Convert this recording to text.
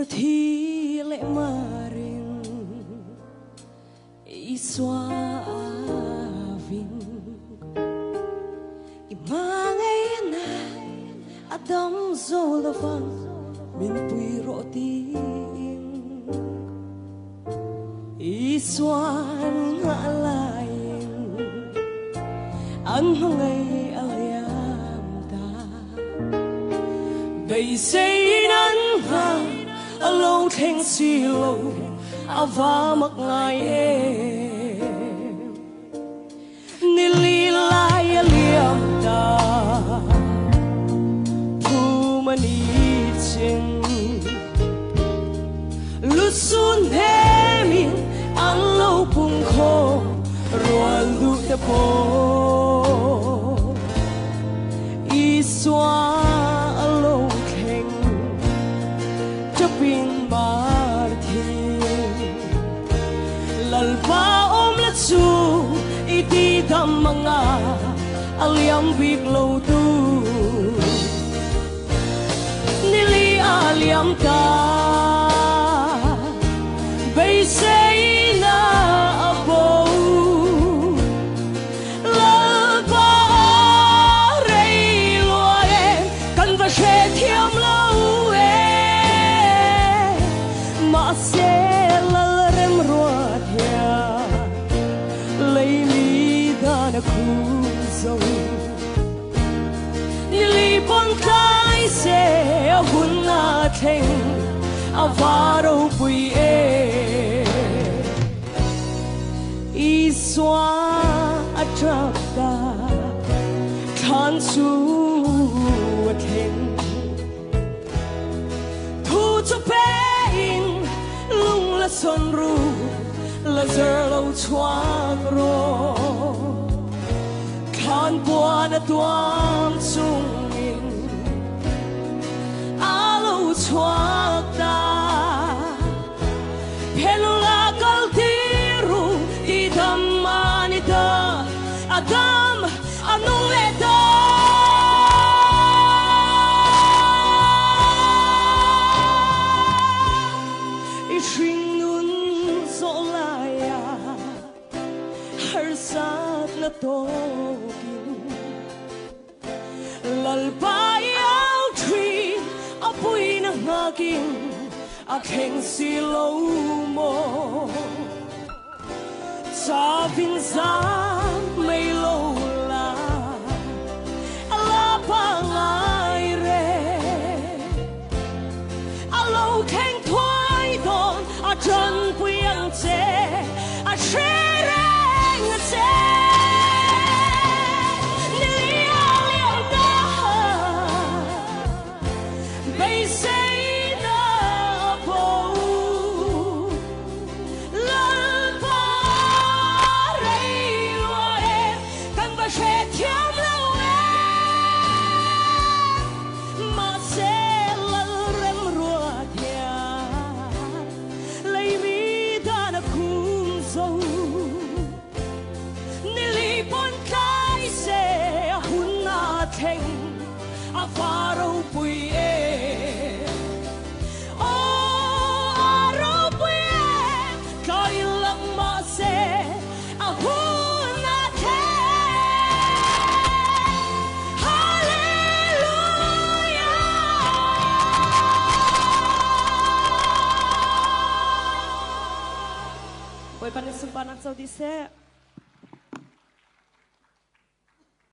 thi lệ marin iswa vin imangay na adam zolafan min puiro ting iswan ngalayin ang hangay Liamta bay say nan ha lâu thanh si lâu ava mặc ngài em Nili lai Liamta thu mani chinh lút sun hemin ang lâu pung kho ruan lu te po iswa lâu khen pin martin lalpa la chu iti dam mga aliam big lo tu Nili Liamta bay say na abo lalpa rei loe kan va she thiam lo se lal rem ruat ya lấy mi đan khu dâu Nili bon kai se hun na theng avaro pui e iswa atrapta khan su theng thu chu pe la son ru la zer lo chuang ro khan bua na tuam chung in alo chuang ta pelu la kal tiru ti dam manita adam anu eta na tokin lalbayaw tree apoy na ngaging aking silaw mo sa pinsan may lola alapangay re alaw keng tuay don ajan puyang che ashereng che Avaro pui e aro pui e kai lang ma se ahuna the hallelujah Boy panisumpan at Saudi se